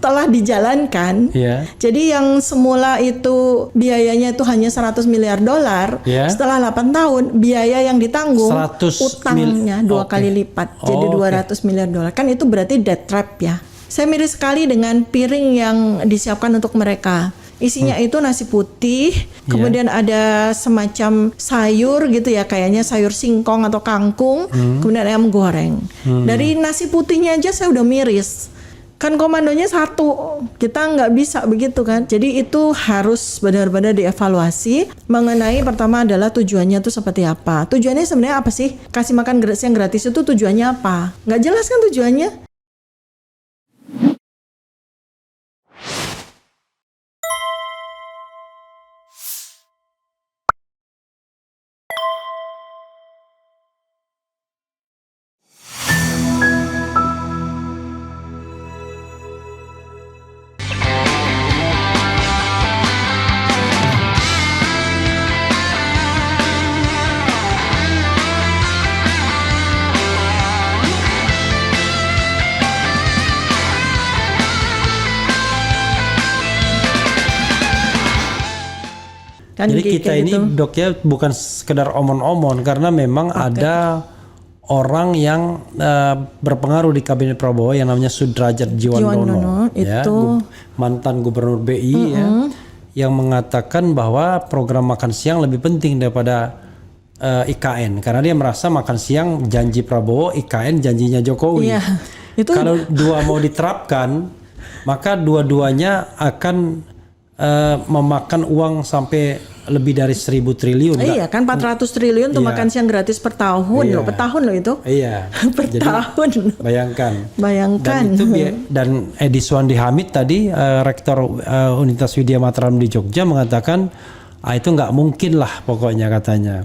setelah dijalankan, jadi yang semula itu biayanya itu hanya 100 miliar dolar, setelah 8 tahun biaya yang ditanggung utangnya 2 kali lipat, jadi 200 miliar dolar. Kan itu berarti debt trap ya. Saya miris sekali dengan piring yang disiapkan untuk mereka. Isinya itu nasi putih, kemudian ada semacam sayur gitu ya, kayaknya sayur singkong atau kangkung, kemudian ayam goreng. Dari nasi putihnya aja saya udah miris. Kan komandonya satu, kita nggak bisa begitu kan. Jadi itu harus benar-benar dievaluasi mengenai pertama adalah tujuannya itu seperti apa. Tujuannya sebenarnya apa sih? Kasih makan yang gratis itu tujuannya apa? Nggak jelas kan tujuannya? Kan jadi kita ini dok ya bukan sekedar omon-omon, karena memang ada orang yang berpengaruh di kabinet Prabowo yang namanya Sudrajat Djiwandono, itu mantan gubernur BI ya, yang mengatakan bahwa program makan siang lebih penting daripada IKN, karena dia merasa makan siang janji Prabowo, IKN janjinya Jokowi. Itu kalau dua mau diterapkan, maka dua-duanya akan memakan uang sampai lebih dari 1.000 triliun. Iya kan 400 triliun untuk makan siang gratis per tahun loh, per tahun loh itu. Iya. Per jadi, tahun. Bayangkan. Dan itu dan Edi Suwandi Hamid tadi rektor Universitas Widya Mataram di Jogja mengatakan itu nggak mungkin lah pokoknya katanya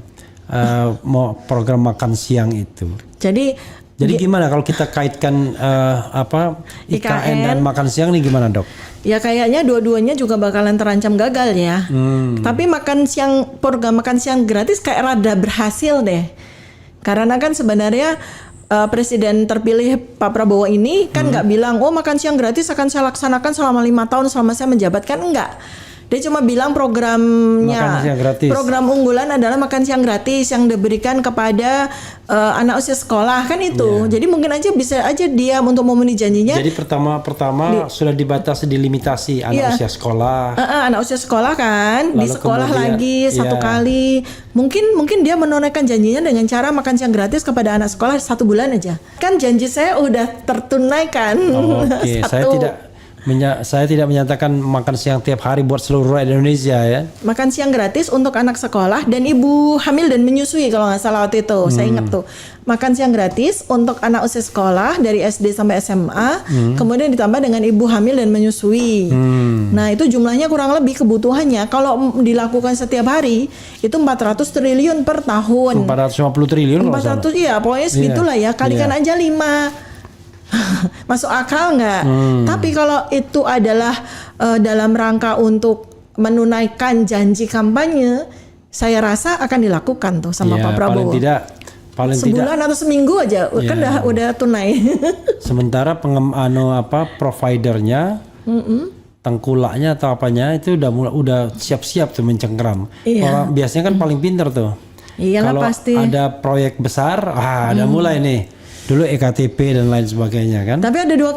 mau program makan siang itu. Jadi gimana kalau kita kaitkan IKN dan makan siang nih gimana dok? Ya kayaknya dua-duanya juga bakalan terancam gagal ya. Tapi program makan siang gratis kayak rada berhasil deh. Karena kan sebenarnya Presiden terpilih Pak Prabowo ini kan nggak bilang, makan siang gratis akan saya laksanakan selama 5 tahun selama saya menjabat, kan enggak. Dia cuma bilang program unggulan adalah makan siang gratis yang diberikan kepada anak usia sekolah kan itu. Jadi mungkin aja bisa aja dia untuk memenuhi janjinya. Jadi pertama sudah dibatasi, dilimitasi anak usia sekolah. Anak usia sekolah kan. Lalu di sekolah lagi satu kali. Mungkin dia menunaikan janjinya dengan cara makan siang gratis kepada anak sekolah 1 bulan aja. Kan janji saya udah tertunaikan. Saya tidak menyatakan makan siang tiap hari buat seluruh Indonesia ya. Makan siang gratis untuk anak sekolah dan ibu hamil dan menyusui kalau nggak salah waktu itu. Saya ingat tuh. Makan siang gratis untuk anak usia sekolah dari SD sampai SMA. Kemudian ditambah dengan ibu hamil dan menyusui. Nah itu jumlahnya kurang lebih kebutuhannya. Kalau dilakukan setiap hari itu 400 triliun per tahun. 450 triliun kalau 400 iya pokoknya segitulah ya. Kalikan aja 5. Masuk akal nggak? Tapi kalau itu adalah dalam rangka untuk menunaikan janji kampanye, saya rasa akan dilakukan tuh sama Pak Prabowo. Paling sebulan atau seminggu aja kan udah tunai. Sementara providernya, tengkulaknya atau apanya itu udah siap-siap tuh mencengkeram. Orang biasanya kan paling pintar tuh. Kalau pasti ada proyek besar, ada mulai nih. Dulu EKTP dan lain sebagainya kan. Tapi ada dua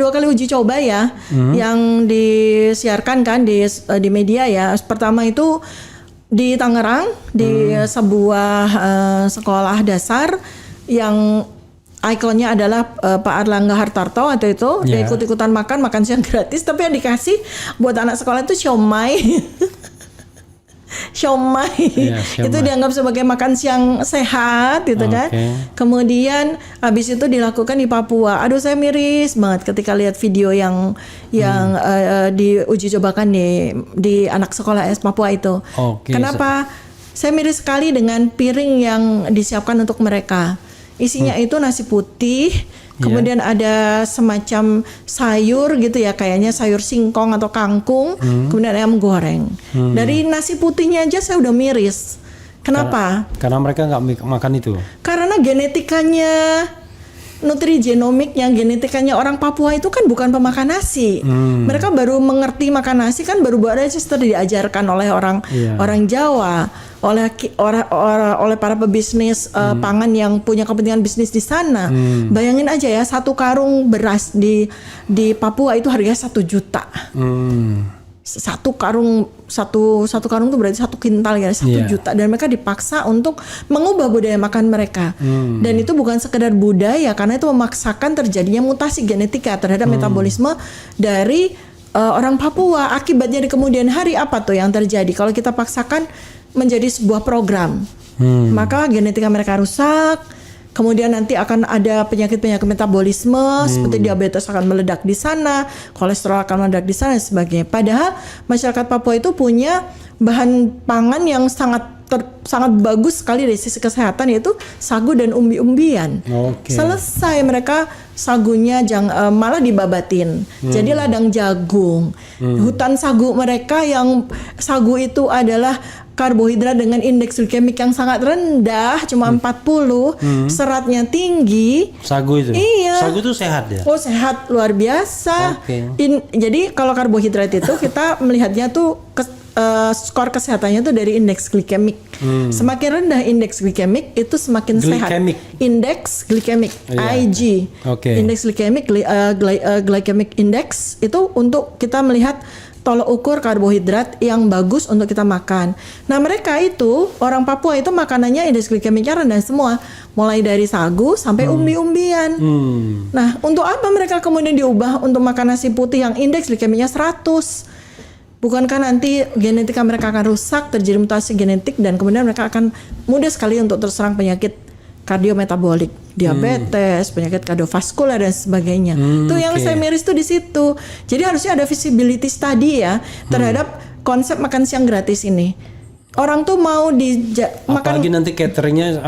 kali uji coba ya yang disiarkan kan di media ya. Pertama itu di Tangerang di sebuah sekolah dasar yang ikonnya adalah Pak Erlangga Hartarto waktu itu. Dia ikut-ikutan makan siang gratis, tapi yang dikasih buat anak sekolah itu siomay. Siomay. Itu dianggap sebagai makan siang sehat gitu kan. Kemudian habis itu dilakukan di Papua. Aduh saya miris banget ketika lihat video yang diuji cobakan di anak sekolah Papua itu. Kenapa? Saya miris sekali dengan piring yang disiapkan untuk mereka. Isinya itu nasi putih, kemudian ada semacam sayur gitu ya, kayaknya sayur singkong atau kangkung, kemudian ayam goreng. Dari nasi putihnya aja saya udah miris. Kenapa? Karena mereka nggak makan itu. Karena genetikanya nutrigenomiknya, genetikanya orang Papua itu kan bukan pemakan nasi. Mereka baru mengerti makan nasi kan baru buat register diajarkan oleh orang Jawa, oleh para pebisnis pangan yang punya kepentingan bisnis di sana. Bayangin aja ya, 1 karung beras di Papua itu harganya 1 juta. Satu karung itu berarti 1 kintal ya, 1 juta, dan mereka dipaksa untuk mengubah budaya makan mereka. Dan itu bukan sekedar budaya, karena itu memaksakan terjadinya mutasi genetika terhadap metabolisme dari orang Papua. Akibatnya di kemudian hari apa tuh yang terjadi kalau kita paksakan menjadi sebuah program? Maka genetika mereka rusak. Kemudian nanti akan ada penyakit-penyakit metabolisme seperti diabetes akan meledak di sana, kolesterol akan meledak di sana dan sebagainya. Padahal masyarakat Papua itu punya bahan pangan yang sangat bagus sekali dari sisi kesehatan, yaitu sagu dan umbi-umbian. Selesai mereka sagunya malah dibabatin. Jadi ladang jagung. Hutan sagu mereka yang sagu itu adalah karbohidrat dengan indeks glikemik yang sangat rendah, cuma 40, seratnya tinggi. Sagu itu? Iya. Sagu itu sehat ya? Oh, sehat luar biasa. Jadi kalau karbohidrat itu kita melihatnya tuh skor kesehatannya tuh dari indeks glikemik. Semakin rendah indeks glikemik itu semakin sehat. Indeks glikemik, IG. Indeks glikemik, glycemic index itu untuk kita melihat tolok ukur karbohidrat yang bagus untuk kita makan. Nah, mereka itu orang Papua itu makanannya indeks glikemiknya rendah semua, mulai dari sagu sampai umbi-umbian. Nah, untuk apa mereka kemudian diubah untuk makan nasi putih yang indeks glikemiknya 100? Bukankah nanti genetika mereka akan rusak, terjadi mutasi genetik, dan kemudian mereka akan mudah sekali untuk terserang penyakit kardiometabolik, diabetes, penyakit kardiovaskular dan sebagainya. Itu yang saya miris tuh di situ. Jadi harusnya ada visibility study ya terhadap konsep makan siang gratis ini. Orang tuh mau apalagi nanti cateringnya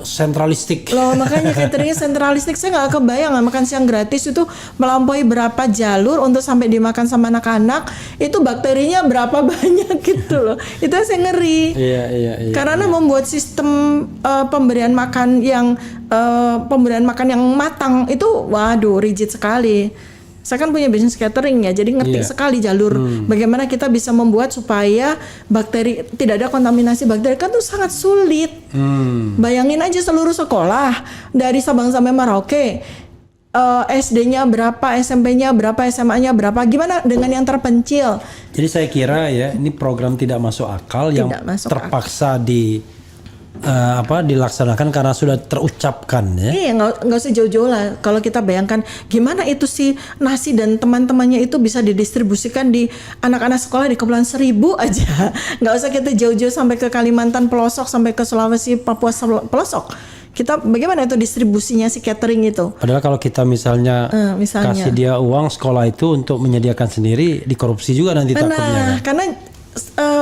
sentralistik. Loh, makanya cateringnya sentralistik. Saya nggak kebayang makan siang gratis itu melampaui berapa jalur untuk sampai dimakan sama anak-anak. Itu bakterinya berapa banyak gitu loh. Itu saya ngeri. Iya. Karena membuat sistem pemberian makan yang matang itu, waduh, rigid sekali. Saya kan punya bisnis catering ya, jadi ngerti sekali jalur bagaimana kita bisa membuat supaya bakteri tidak ada kontaminasi bakteri, kan tuh sangat sulit. Bayangin aja seluruh sekolah dari Sabang sampai Merauke, SD-nya berapa, SMP-nya berapa, SMA-nya berapa, gimana dengan yang terpencil? Jadi saya kira ya ini program tidak masuk akal yang terpaksa dilaksanakan karena sudah terucapkan ya. Iya, nggak usah jauh-jauh lah. Kalau kita bayangkan gimana itu si nasi dan teman-temannya itu bisa didistribusikan di anak-anak sekolah di Kepulauan Seribu aja. Nggak usah kita jauh-jauh sampai ke Kalimantan pelosok, sampai ke Sulawesi, Papua pelosok. Kita bagaimana itu distribusinya si catering itu? Padahal kalau kita misalnya kasih dia uang sekolah itu untuk menyediakan sendiri, dikorupsi juga nanti takutnya. Karena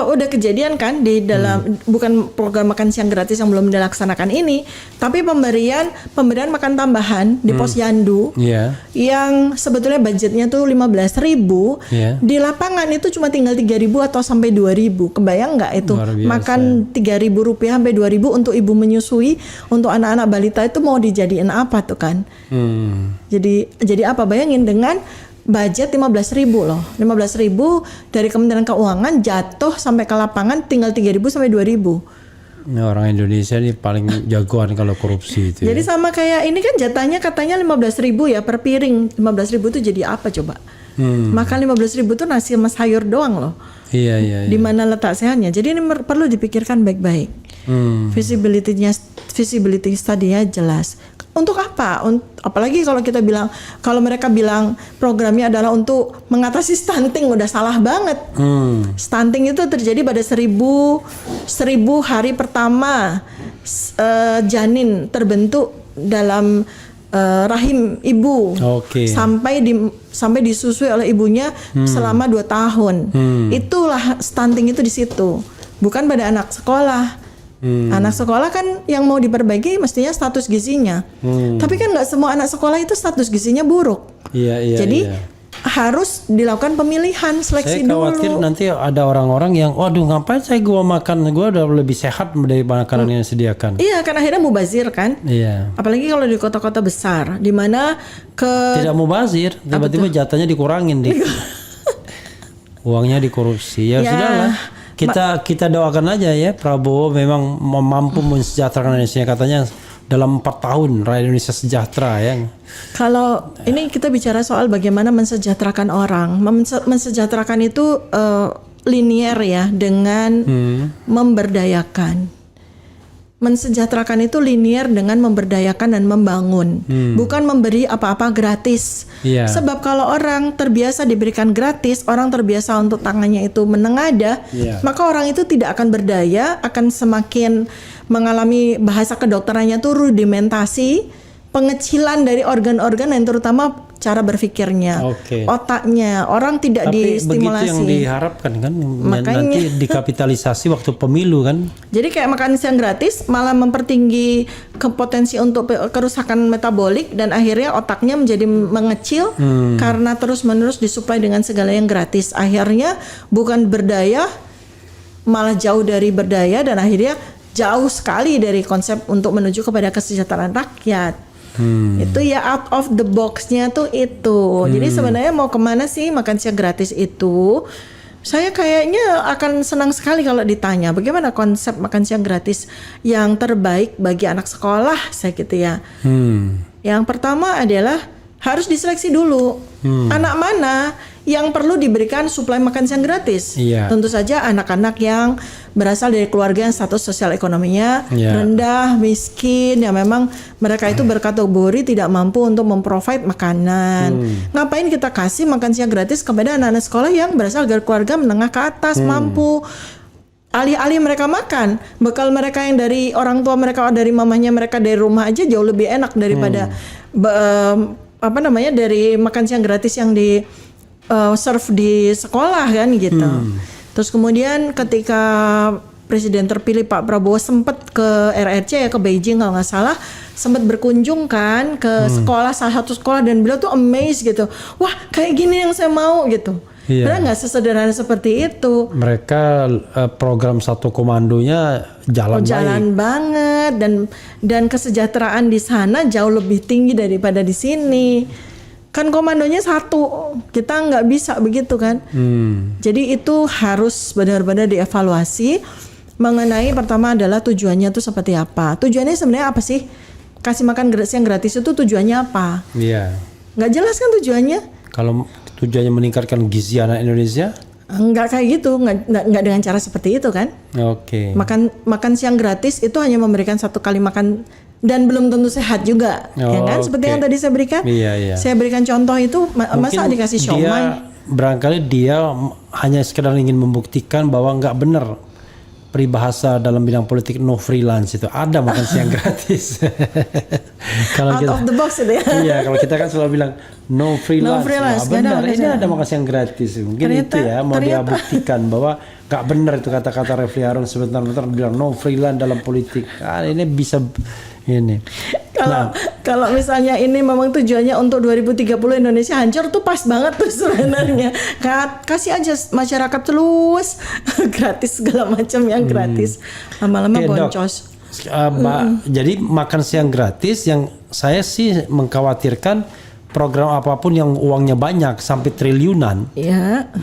udah kejadian kan di dalam bukan program makan siang gratis yang belum dilaksanakan ini, tapi pemberian makan tambahan di Posyandu yang sebetulnya budgetnya tuh 15.000 di lapangan itu cuma tinggal 3.000 atau sampai 2.000. Kebayang nggak itu makan 3.000 rupiah sampai 2.000 untuk ibu menyusui, untuk anak-anak balita itu mau dijadiin apa tuh kan? Jadi apa, bayangin dengan budget 15.000 loh. 15.000 dari Kementerian Keuangan jatuh sampai ke lapangan tinggal 3.000 sampai 2.000. Nah, orang Indonesia ini paling jagoan kalau korupsi itu. Jadi sama kayak ini kan jatahnya katanya 15.000 ya per piring. 15.000 itu jadi apa coba? Makan 15.000 itu nasi sama sayur doang loh. Iya. Di mana letak sehatnya? Jadi ini perlu dipikirkan baik-baik. Visibility study-nya jelas. Untuk apa? Apalagi kalau mereka bilang programnya adalah untuk mengatasi stunting, udah salah banget. Stunting itu terjadi pada 1000 hari pertama janin terbentuk dalam rahim ibu, sampai disusui oleh ibunya selama 2 tahun. Itulah stunting itu di situ, bukan pada anak sekolah. Anak sekolah kan yang mau diperbaiki mestinya status gizinya. Tapi kan nggak semua anak sekolah itu status gizinya buruk. Jadi harus dilakukan pemilihan, seleksi Saya khawatir dulu. nanti ada orang-orang yang, waduh ngapain saya gua makan, gua udah lebih sehat dari makanan yang disediakan. Iya, kan akhirnya mubazir kan. Iya. Apalagi kalau di kota-kota besar, di mana Tidak mubazir, tiba-tiba jatahnya dikurangin deh. Uangnya dikorupsi. Ya, sudahlah. Kita doakan aja ya, Prabowo memang mampu mensejahterakan Indonesia, katanya dalam 4 tahun rakyat Indonesia sejahtera ya. Kalau ini kita bicara soal bagaimana mensejahterakan orang, mensejahterakan itu linear ya dengan memberdayakan. Mensejahterakan itu linear dengan memberdayakan dan membangun, bukan memberi apa-apa gratis. Iya. Sebab kalau orang terbiasa diberikan gratis, orang terbiasa untuk tangannya itu menengadah, maka orang itu tidak akan berdaya, akan semakin mengalami bahasa kedokterannya itu rudimentasi, pengecilan dari organ-organ dan terutama cara berpikirnya, otaknya. Orang tidak distimulasi. Tapi begitu yang diharapkan kan, nanti dikapitalisasi waktu pemilu kan. Jadi kayak makan siang gratis malah mempertinggi potensi untuk kerusakan metabolik dan akhirnya otaknya menjadi mengecil karena terus-menerus disuplai dengan segala yang gratis. Akhirnya bukan berdaya, malah jauh dari berdaya dan akhirnya jauh sekali dari konsep untuk menuju kepada kesejahteraan rakyat. Itu ya out of the box-nya tuh itu. Jadi sebenarnya mau kemana sih makan siang gratis itu? Saya kayaknya akan senang sekali kalau ditanya bagaimana konsep makan siang gratis yang terbaik bagi anak sekolah, saya gitu ya. Yang pertama adalah harus diseleksi dulu anak mana yang perlu diberikan suplai makan siang gratis. Tentu saja anak-anak yang berasal dari keluarga yang status sosial ekonominya rendah, miskin, yang memang mereka itu berkategori tidak mampu untuk memprovide makanan. Ngapain kita kasih makan siang gratis kepada anak-anak sekolah yang berasal dari keluarga menengah ke atas, mampu? Alih-alih mereka makan, bekal mereka yang dari orang tua mereka, dari mamanya mereka dari rumah aja jauh lebih enak daripada dari makan siang gratis yang di serve di sekolah kan gitu. Terus kemudian ketika Presiden terpilih Pak Prabowo sempat ke RRC ya, ke Beijing kalau nggak salah, sempat berkunjung kan ke sekolah, salah satu sekolah, dan beliau tuh amazed gitu. Wah, kayak gini yang saya mau gitu. Padahal nggak sesederhana seperti itu. Mereka program satu komandonya jalan banget, dan kesejahteraan di sana jauh lebih tinggi daripada di sini. Kan komandonya satu, kita nggak bisa begitu kan. Jadi itu harus benar-benar dievaluasi mengenai pertama adalah tujuannya itu seperti apa. Tujuannya sebenarnya apa sih? Kasih makan yang gratis itu tujuannya apa? Nggak jelas kan tujuannya. Kalau tujuannya meningkatkan gizi anak Indonesia? Nggak kayak gitu, nggak dengan cara seperti itu kan. Makan siang gratis itu hanya memberikan satu kali makan dan belum tentu sehat juga, ya kan? Seperti yang tadi saya berikan. Saya berikan contoh itu, masa dikasih siomay? Barangkali dia hanya sekedar ingin membuktikan bahwa nggak benar peribahasa dalam bidang politik no freelance itu, ada makan siang gratis. Kalau out of the box itu ya. Iya, kalau kita kan selalu bilang no freelance. Benar, ini ada makan siang gratis. Mungkin ternyata, itu ya mau dia buktikan bahwa nggak benar itu kata-kata Refli Harun sebentar-bentar bilang no freelance dalam politik. Ini bisa ini. Kalau misalnya ini memang tujuannya untuk 2030 Indonesia hancur, tuh pas banget tuh sebenarnya. Kasih aja masyarakat terus gratis segala macam yang gratis. Lama-lama boncos. Jadi makan siang gratis yang saya sih mengkhawatirkan program apapun yang uangnya banyak sampai triliunan.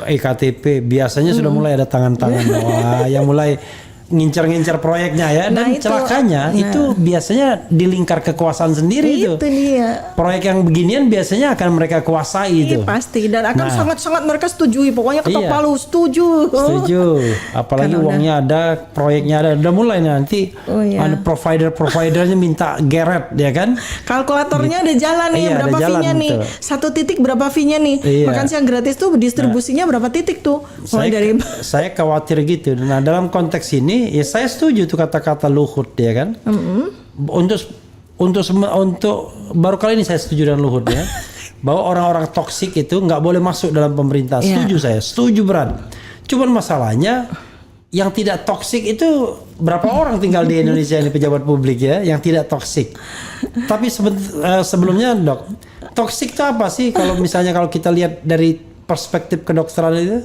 EKTP biasanya sudah mulai ada tangan-tangan yang mulai ngincar-ngincar proyeknya ya, dan celakanya itu biasanya di lingkar kekuasaan sendiri itu. Dia. Proyek yang beginian biasanya akan mereka kuasai itu. Pasti, dan akan sangat-sangat mereka setujui. Pokoknya ketok palu setuju. Apalagi uangnya ada, proyeknya ada, udah mulai nanti ada providernya minta geret ya kan. Kalkulatornya ada jalan nih, berapa fee-nya nih? Satu titik berapa fee-nya nih? Makan siang gratis tuh distribusinya berapa titik tuh? Saya khawatir gitu. Nah, dalam konteks ini ya saya setuju tuh kata-kata Luhut ya kan. Untuk baru kali ini saya setuju dengan Luhut ya. Bahwa orang-orang toksik itu nggak boleh masuk dalam pemerintah. Setuju berat. Cuman masalahnya yang tidak toksik itu berapa orang tinggal di Indonesia ini pejabat publik ya yang tidak toksik. Tapi sebelumnya Dok, Toksik itu apa sih? Kalau misalnya kalau kita lihat dari perspektif kedokteran itu,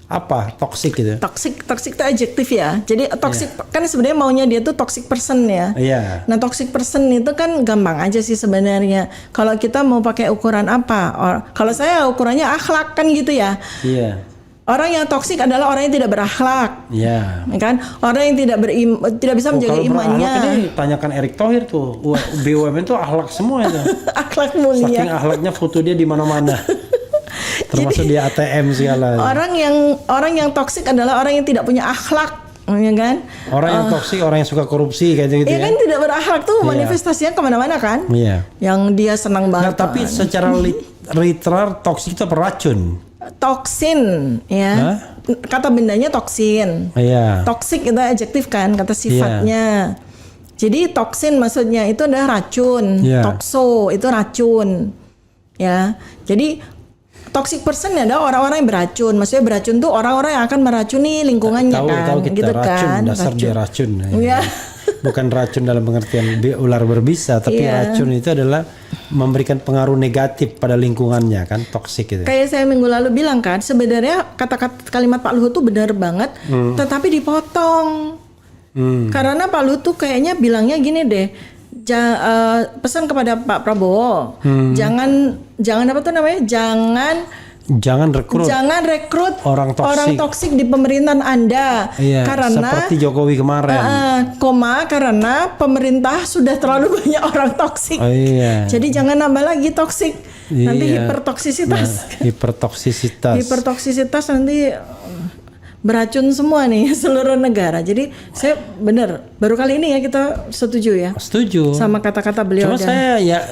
apa toksik itu? Toxic itu adjektif ya. Jadi toxic kan sebenarnya maunya dia tuh toxic person ya. Iya. Nah toxic person itu kan gampang aja sih sebenarnya. Kalau kita mau pakai ukuran apa? Kalau saya ukurannya akhlak kan gitu ya. Iya. Orang yang toksik adalah orang yang tidak berakhlak. Iya. Kan? Orang yang tidak bisa menjaga imannya. Kalau ini tanyakan Erick Thohir tuh. BUMN tuh akhlak semua itu. Akhlak mulia. Saking akhlaknya foto dia di mana-mana. Termasuk di ATM segala. Orang yang toksik adalah orang yang tidak punya akhlak, ya kan? Orang yang toksik, orang yang suka korupsi kayak gitu. Iya kan, tidak berakhlak tuh manifestasinya kemana-mana kan? Iya. Yang dia senang banget. Nah, tapi secara literal toksik itu beracun. Toksin, ya. Kata bendanya toksin. Iya. Toksik itu adjektif kan, kata sifatnya. Jadi toksin maksudnya itu adalah racun. Tokso itu racun. Ya. Jadi toxic person adalah orang-orang yang beracun. Maksudnya beracun tuh orang-orang yang akan meracuni lingkungannya Tahu kita gitu racun, kan. dasar dia racun. Ya. Bukan racun dalam pengertian ular berbisa, tapi racun itu adalah memberikan pengaruh negatif pada lingkungannya kan, toksik itu. Kayak saya minggu lalu bilang kan, sebenarnya kata-kata kalimat Pak Luhut tuh benar banget, tetapi dipotong. Karena Pak Luhut tuh kayaknya bilangnya gini deh. Pesan kepada Pak Prabowo, jangan apa tuh namanya, jangan rekrut orang toksik di pemerintahan Anda. Iya, karena seperti Jokowi kemarin. Karena pemerintah sudah terlalu banyak orang toksik. Jadi jangan nambah lagi toksik. Nanti hipertoksisitas. Hipertoksisitas nanti beracun semua nih seluruh negara. Jadi saya baru kali ini ya kita setuju ya. Setuju. Sama kata-kata beliau. Cuma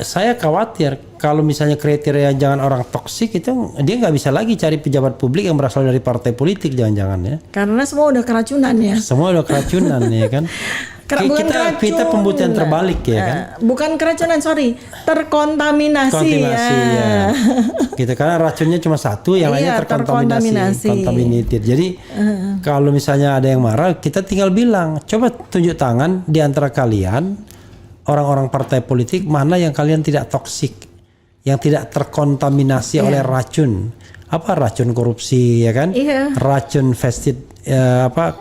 saya khawatir kalau misalnya kriteria jangan orang toksik itu dia nggak bisa lagi cari pejabat publik yang berasal dari partai politik jangan-jangan ya. Karena semua udah keracunan ya. Semua udah keracunan ya kan. Kita pembuktian terbalik ya kan. Bukan keracunan, terkontaminasi ya. Kita karena racunnya cuma satu, yang lainnya terkontaminated. Jadi kalau misalnya ada yang marah, kita tinggal bilang, coba tunjuk tangan di antara kalian orang-orang partai politik mana yang kalian tidak toksik, yang tidak terkontaminasi oleh racun. Apa racun korupsi ya kan? Racun vested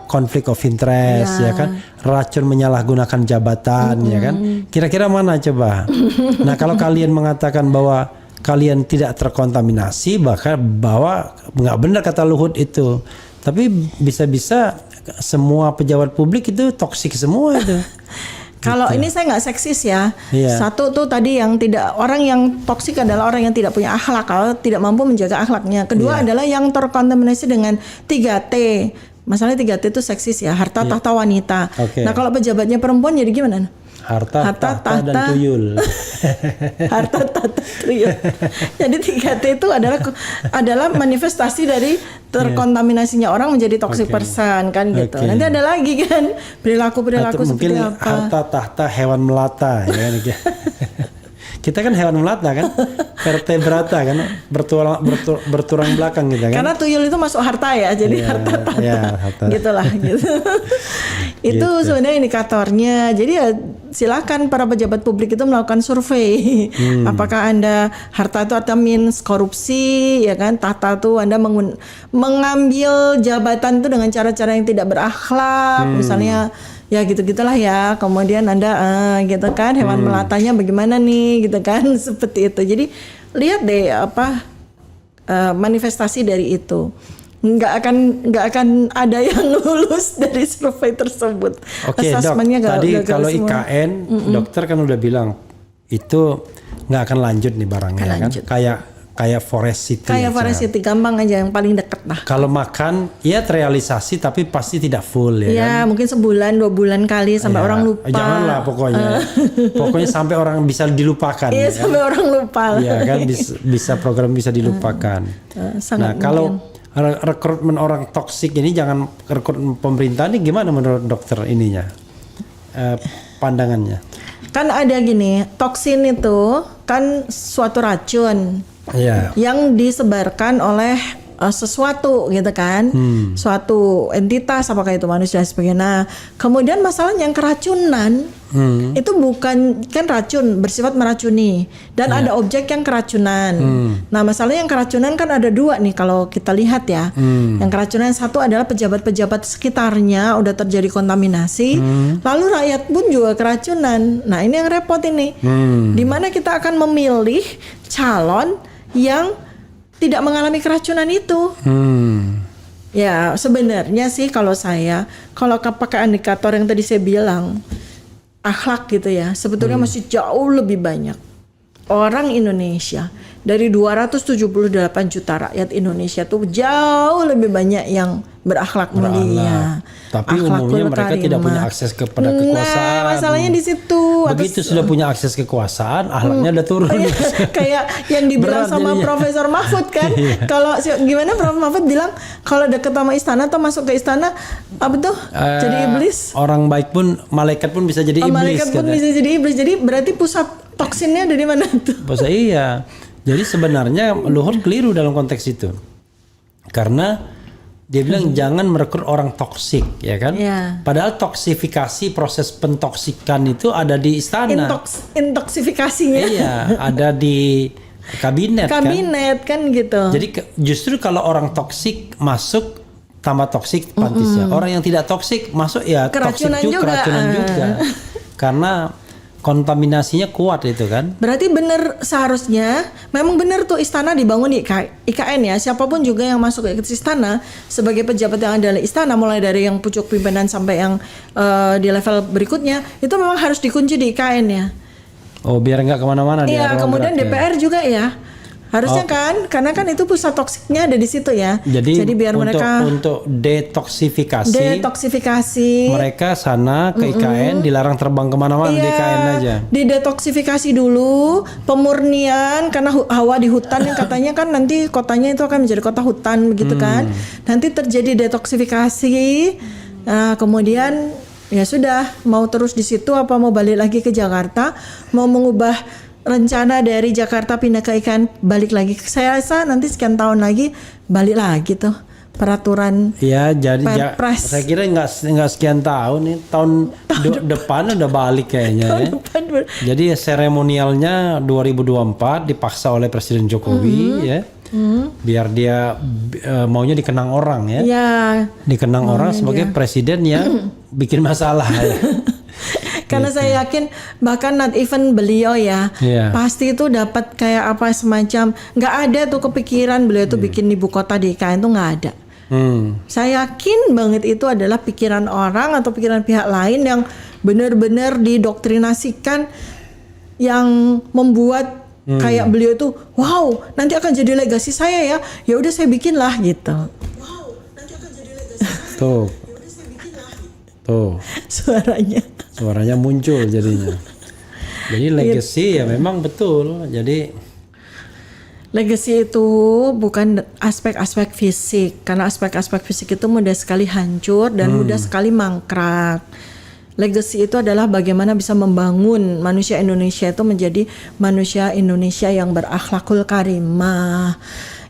konflik of interest ya kan, racun menyalahgunakan jabatan ya kan, kira-kira mana coba? Nah kalau kalian mengatakan bahwa kalian tidak terkontaminasi, bahwa nggak benar kata Luhut itu, tapi bisa-bisa semua pejabat publik itu toksik semua itu. Kalau ini saya nggak seksis ya. Satu tuh tadi orang yang toksik adalah orang yang tidak punya akhlak, kalau tidak mampu menjaga akhlaknya. Kedua adalah yang terkontaminasi dengan 3T. Masalahnya 3T itu seksis ya, harta, tahta, wanita. Nah kalau pejabatnya perempuan jadi gimana? Harta, tahta, dan tuyul. Harta, tahta, tuyul. Jadi 3T itu adalah manifestasi dari terkontaminasinya orang menjadi toxic person kan gitu. Nanti ada lagi kan perilaku seperti apa? Harta, tahta, hewan melata ya kan. Kita kan hewan melata kan, vertebrata kan, bertulang belakang kita kan. Karena tuyul itu masuk harta ya, jadi harta tahta, gitulah gitu. Itu sebenarnya indikatornya. Jadi ya silakan para pejabat publik itu melakukan survei. Apakah Anda harta itu artinya means korupsi, ya kan? Tahta itu Anda mengambil jabatan itu dengan cara-cara yang tidak berakhlak, misalnya. Ya gitu-gitulah ya. Kemudian Anda gitu kan, hewan melatanya bagaimana nih gitu kan, seperti itu. Jadi lihat deh manifestasi dari itu. Nggak akan ada yang lulus dari survei tersebut. Dok, tadi kalau IKN dokter kan udah bilang itu nggak akan lanjut nih barangnya kan. Kayak Forest City. Kayak Forest City, gampang aja, yang paling deket lah. Kalau makan, ya terrealisasi tapi pasti tidak full ya kan? Mungkin sebulan, 2 bulan kali sampai orang lupa. Janganlah pokoknya. Pokoknya sampai orang bisa dilupakan. Iya, sampai orang lupa. Iya kan, program bisa dilupakan. Nah, kalau rekrutmen orang toksik ini, jangan rekrutmen pemerintah ini, gimana menurut dokter ininya? Pandangannya? Kan ada gini, toksin itu kan suatu racun. Yang disebarkan oleh sesuatu gitu kan, suatu entitas apakah itu manusia dan sebagainya. Nah, kemudian masalahnya yang keracunan itu bukan kan racun bersifat meracuni dan ada objek yang keracunan. Nah, masalahnya yang keracunan kan ada dua nih kalau kita lihat ya. Yang keracunan satu adalah pejabat-pejabat sekitarnya udah terjadi kontaminasi, lalu rakyat pun juga keracunan. Nah, ini yang repot ini. Dimana kita akan memilih calon yang tidak mengalami keracunan itu. Ya sebenarnya sih kalau pakai indikator yang tadi saya bilang akhlak gitu ya, sebetulnya masih jauh lebih banyak orang Indonesia dari 278 juta rakyat Indonesia tuh jauh lebih banyak yang berakhlak mulia. Tapi umumnya mereka tidak punya akses kepada kekuasaan. Nah, masalahnya di situ. Begitu sudah punya akses kekuasaan, akhlaknya udah turun. Kayak yang dibilang sama Profesor Mahfud kan. Kalau gimana Prof Mahfud bilang kalau deket sama istana atau masuk ke istana apa tuh? Jadi iblis. Orang baik pun, malaikat pun bisa jadi iblis. Malaikat pun bisa jadi iblis. Jadi berarti pusat toksinnya dari mana tuh? Iya. Jadi sebenarnya Luhut keliru dalam konteks itu. Karena dia bilang jangan merekrut orang toksik, ya kan? Padahal toksifikasi, proses pentoksikan itu ada di istana. Intoksifikasinya. Iya, ada di kabinet kan gitu. Jadi justru kalau orang toksik masuk tambah toksik pantisnya. Orang yang tidak toksik masuk ya toksik juga, keracunan juga. Karena kontaminasinya kuat itu kan. Berarti benar seharusnya memang benar tuh istana dibangun di IKN ya. Siapapun juga yang masuk ke istana sebagai pejabat yang ada di istana, mulai dari yang pucuk pimpinan sampai yang di level berikutnya, itu memang harus dikunci di IKN ya. Oh, biar nggak kemana-mana. Iya, kemudian DPR juga ya. Harusnya kan, karena kan itu pusat toksiknya ada di situ ya. Jadi biar mereka untuk detoksifikasi mereka sana ke IKN, dilarang terbang kemana-mana, di IKN aja. Didetoksifikasi dulu, pemurnian karena hawa di hutan yang katanya kan nanti kotanya itu akan menjadi kota hutan begitu kan. Nanti terjadi detoksifikasi. Nah, kemudian ya sudah, mau terus di situ apa mau balik lagi ke Jakarta, mau mengubah rencana dari Jakarta pindah ke IKN, balik lagi. Saya rasa nanti sekian tahun lagi balik lagi tuh peraturan. Ya, jadi saya kira nggak sekian tahun nih, tahun depan udah balik kayaknya. Jadi seremonialnya 2024 dipaksa oleh Presiden Jokowi ya. Biar dia maunya dikenang orang ya. Dikenang orang sebagai presiden yang bikin masalah ya. Karena saya yakin bahkan not even beliau ya, pasti itu dapat kayak apa semacam nggak ada tuh kepikiran beliau tuh bikin ibu kota di IKN tuh nggak ada. Saya yakin banget itu adalah pikiran orang atau pikiran pihak lain yang benar-benar didoktrinasikan yang membuat kayak beliau itu wow nanti akan jadi legasi saya ya. Ya udah saya bikin lah gitu. Wow nanti akan jadi legasi. Tuh. Suaranya muncul jadinya. Jadi legacy ya memang betul. Jadi legacy itu bukan aspek-aspek fisik, karena aspek-aspek fisik itu mudah sekali hancur dan mudah sekali mangkrak. Legacy itu adalah bagaimana bisa membangun manusia Indonesia itu menjadi manusia Indonesia yang berakhlakul karimah.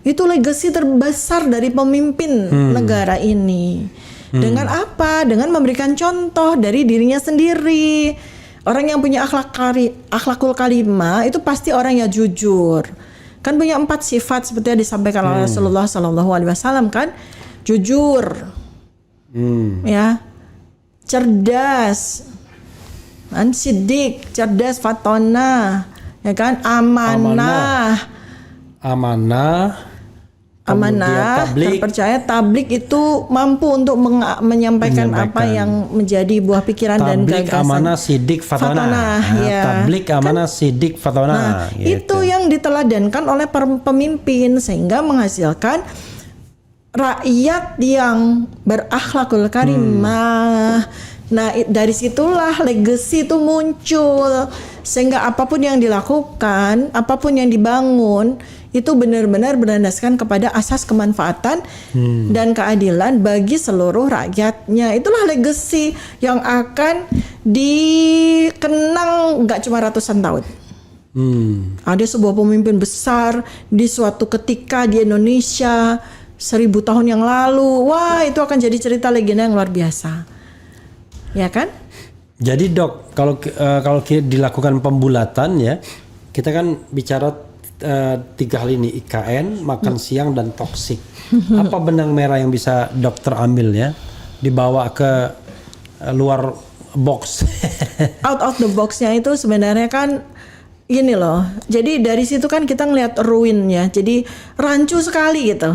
Itu legacy terbesar dari pemimpin negara ini. Dengan apa? Dengan memberikan contoh dari dirinya sendiri. Orang yang punya akhlakul karimah itu pasti orang yang jujur. Kan punya 4 sifat seperti yang disampaikan oleh Rasulullah SAW kan. Jujur, ya, cerdas, sidik, cerdas, fatonah, ya kan, amanah, terpercaya, tablik itu mampu untuk menyampaikan apa yang menjadi buah pikiran dan gagasan. Tablik, amanah, sidik, fatonah. Ya. Tablik, amanah, sidik, fatonah. Nah, itu yang diteladankan oleh pemimpin sehingga menghasilkan rakyat yang berakhlakul karimah. Nah, dari situlah legacy itu muncul sehingga apapun yang dilakukan, apapun yang dibangun itu benar-benar berlandaskan kepada asas kemanfaatan dan keadilan bagi seluruh rakyatnya. Itulah legacy yang akan dikenang nggak cuma ratusan tahun. Ada sebuah pemimpin besar di suatu ketika di Indonesia 1000 tahun yang lalu. Wah, itu akan jadi cerita legenda yang luar biasa. Ya kan? Jadi Dok, kalau dilakukan pembulatan ya, kita kan bicara 3 hal ini, IKN, makan siang dan toksik. Apa benang merah yang bisa dokter ambil ya, dibawa ke luar box? Out of the box-nya itu sebenarnya kan gini loh. Jadi dari situ kan kita ngelihat ruinnya. Jadi rancu sekali gitu.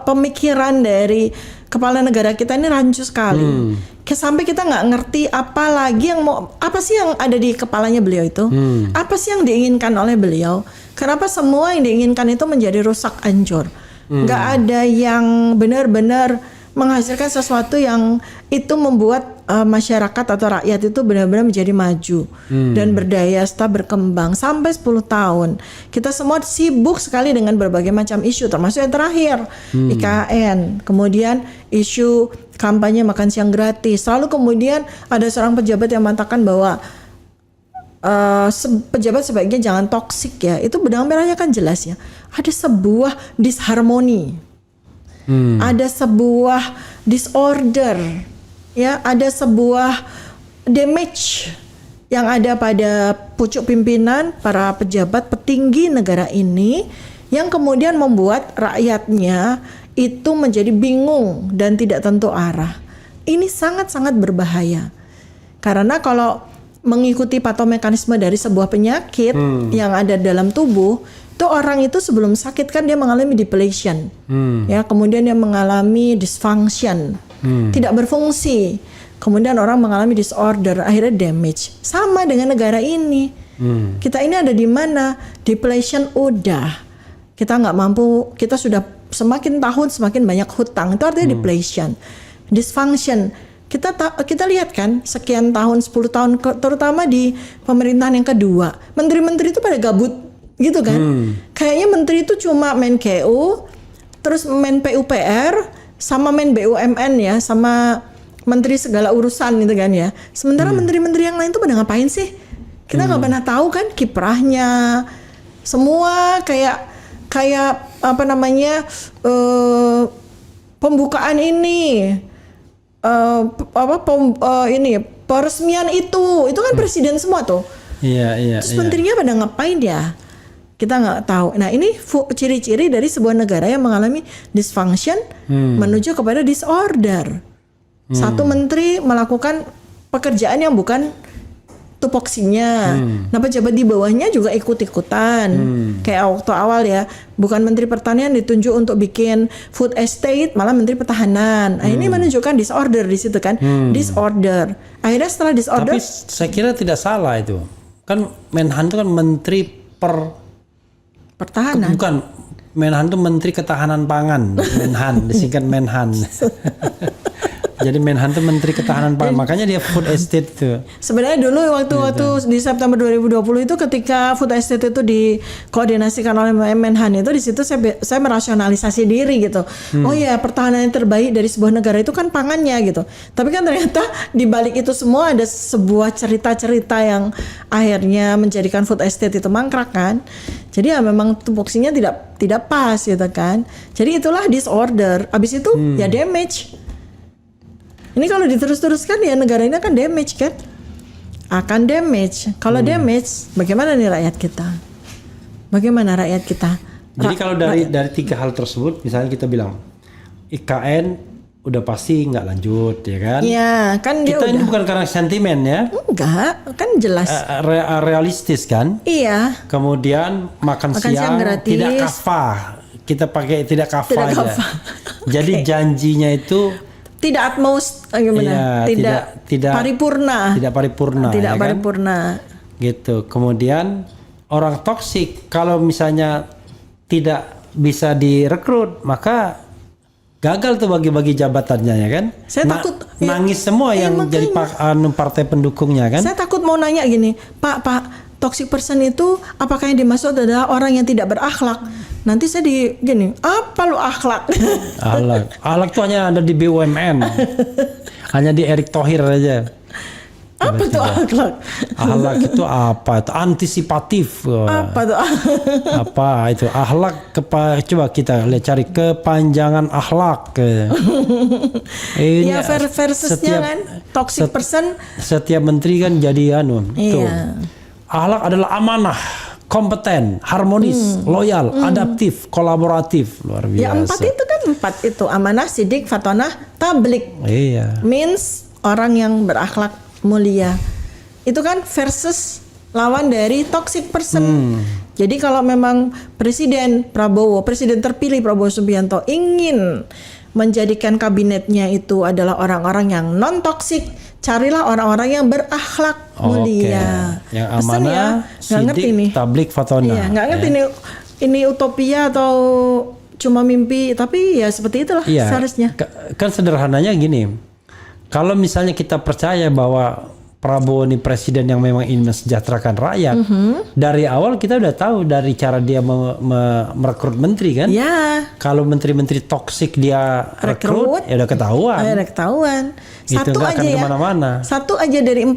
Pemikiran dari kepala negara kita ini rancu sekali. Sampai kita nggak ngerti apa sih yang ada di kepalanya beliau itu. Apa sih yang diinginkan oleh beliau. Kenapa semua yang diinginkan itu menjadi rusak, hancur. Nggak ada yang benar-benar menghasilkan sesuatu yang itu membuat masyarakat atau rakyat itu benar-benar menjadi maju dan berdaya setelah berkembang sampai 10 tahun. Kita semua sibuk sekali dengan berbagai macam isu, termasuk yang terakhir IKN, kemudian isu kampanye makan siang gratis. Lalu kemudian ada seorang pejabat yang mengatakan bahwa pejabat sebaiknya jangan toksik ya. Itu benang merahnya kan jelas ya. Ada sebuah disharmoni. Ada sebuah disorder, ya, ada sebuah damage yang ada pada pucuk pimpinan para pejabat petinggi negara ini yang kemudian membuat rakyatnya itu menjadi bingung dan tidak tentu arah. Ini sangat-sangat berbahaya. Karena kalau mengikuti patomekanisme dari sebuah penyakit yang ada dalam tubuh, itu orang itu sebelum sakit kan dia mengalami depletion, ya, kemudian dia mengalami dysfunction, tidak berfungsi, kemudian orang mengalami disorder, akhirnya damage. Sama dengan negara ini, kita ini ada di mana depletion udah, kita nggak mampu, kita sudah semakin tahun semakin banyak hutang, itu artinya depletion, dysfunction. Kita lihat kan sekian tahun, 10 tahun, terutama di pemerintahan yang kedua, menteri-menteri itu pada gabut. Gitu kan, kayaknya menteri itu cuma main KU, terus main PUPR, sama main BUMN ya, sama menteri segala urusan gitu kan ya. Sementara menteri-menteri yang lain tuh pada ngapain sih? Kita nggak pernah tahu kan kiprahnya. Semua kayak apa namanya pembukaan ini, peresmian itu kan presiden semua tuh. Iya. Terus menterinya pada ngapain ya? Kita nggak tahu. Nah, ini ciri-ciri dari sebuah negara yang mengalami dysfunction menuju kepada disorder. Satu menteri melakukan pekerjaan yang bukan tupoksinya. Nah, pejabat di bawahnya juga ikut-ikutan. Kayak waktu awal ya, bukan menteri pertanian ditunjuk untuk bikin food estate, malah menteri pertahanan. Nah, ini menunjukkan disorder di situ kan. Disorder. Akhirnya setelah disorder. Tapi saya kira tidak salah itu. Kan Menhan itu kan menteri pertahanan. Bukan, Menhan itu Menteri Ketahanan Pangan. Menhan, disingkat Menhan. Jadi Menhan itu Menteri Ketahanan Pangan, makanya dia food estate itu. Sebenarnya dulu waktu di September 2020 itu ketika food estate itu dikoordinasikan oleh Menhan itu, di situ saya merasionalisasi diri gitu. Oh ya, pertahanan yang terbaik dari sebuah negara itu kan pangannya gitu. Tapi kan ternyata di balik itu semua ada sebuah cerita-cerita yang akhirnya menjadikan food estate itu mangkrak kan. Jadi ya memang tupoksinya tidak pas gitu kan. Jadi itulah disorder. Abis itu ya damage. Ini kalau diterus-teruskan ya negara ini akan damage kan? Akan damage. Kalau damage, bagaimana nih rakyat kita? Bagaimana rakyat kita? Jadi kalau dari 3 hal tersebut, misalnya kita bilang IKN udah pasti nggak lanjut, ya kan? Iya, kan kita ini bukan karena sentimen ya? Enggak, kan jelas. Realistis kan? Iya. Kemudian makan siang tidak kafah. Kita pakai tidak kafah aja. Jadi janjinya itu tidak gimana? Ya, tidak paripurna. Tidak paripurna. Tidak ya paripurna. Kan? Gitu. Kemudian orang toksik kalau misalnya tidak bisa direkrut, maka gagal tuh bagi-bagi jabatannya ya kan? Saya takut nangis semua yang jadi partai pendukungnya kan? Saya takut mau nanya gini, Pak, toxic person itu apakah yang dimaksud adalah orang yang tidak berakhlak? Nanti saya apa lu akhlak? Akhlak tuh hanya ada di BUMN, hanya di Erick Thohir aja. Apa tuh akhlak? Akhlak itu apa? Itu antisipatif. Apa tuh? Apa itu akhlak? Coba kita lihat cari kepanjangan akhlak. Ini Ya versusnya kan toxic person. Setiap menteri kan jadi tuh. Iya. Akhlak adalah amanah, kompeten, harmonis, loyal, adaptif, kolaboratif. Luar biasa. Ya empat itu amanah, sidik, fatonah, tablik. Iya. Means orang yang berakhlak mulia. Itu kan versus lawan dari toxic person. Jadi kalau memang presiden terpilih Prabowo Subianto ingin menjadikan kabinetnya itu adalah orang-orang yang non toksik, carilah orang-orang yang berakhlak mulia. Yang amanah, sidik, tablik, fatonah. Iya, nggak ngerti ini utopia atau cuma mimpi, tapi ya seperti itulah seharusnya. Kan sederhananya gini. Kalau misalnya kita percaya bahwa Prabowo ini presiden yang memang ingin mensejahterakan rakyat, dari awal kita udah tahu dari cara dia merekrut menteri kan. Ya. Kalau menteri-menteri toksik dia rekrut, ya udah ketahuan. Udah ketahuan. Satu aja ya. Satu aja dari 40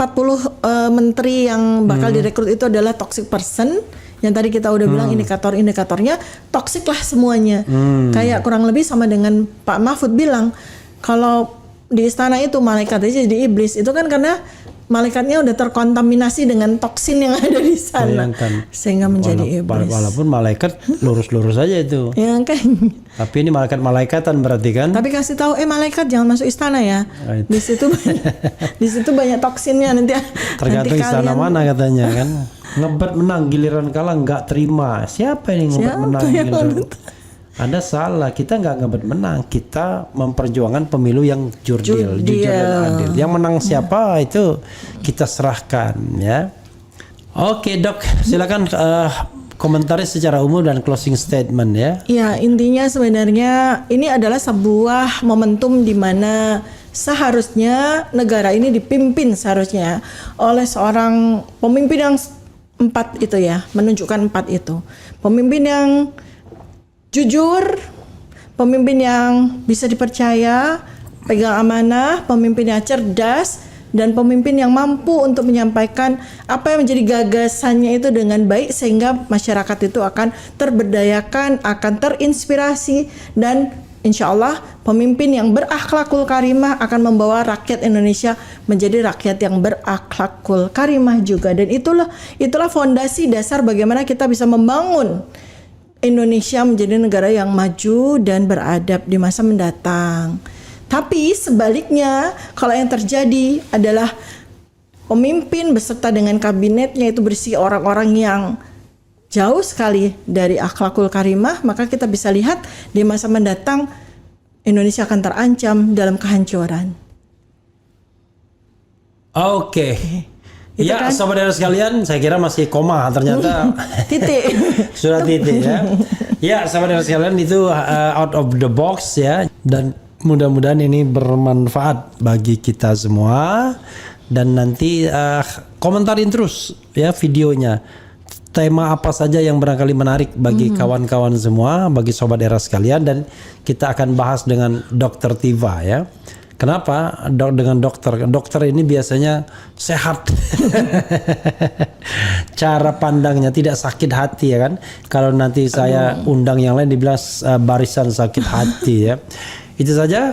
menteri yang bakal direkrut itu adalah toxic person. Yang tadi kita udah bilang indikator-indikatornya toksik lah semuanya. Kayak kurang lebih sama dengan Pak Mahfud bilang, kalau di istana itu malaikat aja jadi iblis, itu kan karena malaikatnya udah terkontaminasi dengan toksin yang ada di sana. Bayangkan. Sehingga menjadi iblis. Walaupun malaikat lurus-lurus aja itu. Ya kan. Tapi ini malaikat-malaikatan berarti kan. Tapi kasih tahu malaikat jangan masuk istana ya. Di situ banyak toksinnya nanti. Tergantung nanti istana mana katanya kan. Ngebet menang giliran kalah nggak terima. Siapa ini ngebet menang giliran? Anda salah, kita nggak ngebet menang, kita memperjuangkan pemilu yang jujur dan adil. Yang menang siapa itu kita serahkan ya. Oke Dok, silakan komentari secara umum dan closing statement ya. Ya, intinya sebenarnya ini adalah sebuah momentum di mana seharusnya negara ini dipimpin seharusnya oleh seorang pemimpin yang 4 itu ya, menunjukkan 4 itu. Pemimpin yang jujur, pemimpin yang bisa dipercaya, pegang amanah, pemimpin yang cerdas, dan pemimpin yang mampu untuk menyampaikan apa yang menjadi gagasannya itu dengan baik sehingga masyarakat itu akan terberdayakan, akan terinspirasi, dan insya Allah pemimpin yang berakhlakul karimah akan membawa rakyat Indonesia menjadi rakyat yang berakhlakul karimah juga. Dan itulah fondasi dasar bagaimana kita bisa membangun Indonesia menjadi negara yang maju dan beradab di masa mendatang. Tapi sebaliknya, kalau yang terjadi adalah pemimpin beserta dengan kabinetnya itu berisi orang-orang yang jauh sekali dari akhlakul karimah, maka kita bisa lihat di masa mendatang Indonesia akan terancam dalam kehancuran. Oke. Ya, kan? Saudara sekalian, saya kira masih koma, ternyata titik. Sudah titik ya. Ya, saudara sekalian, itu out of the box ya, dan mudah-mudahan ini bermanfaat bagi kita semua. Dan nanti komentarin terus ya videonya. Tema apa saja yang barangkali menarik bagi kawan-kawan semua, bagi sobat era sekalian, dan kita akan bahas dengan Dr. Tiva ya. Kenapa dengan dokter? Dokter ini biasanya sehat. Cara pandangnya tidak sakit hati ya kan. Kalau nanti saya undang yang lain dibilang barisan sakit hati ya. Itu saja.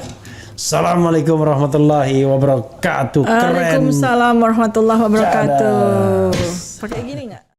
Assalamualaikum warahmatullahi wabarakatuh. Waalaikumsalam warahmatullahi wabarakatuh. Pakai gini nggak?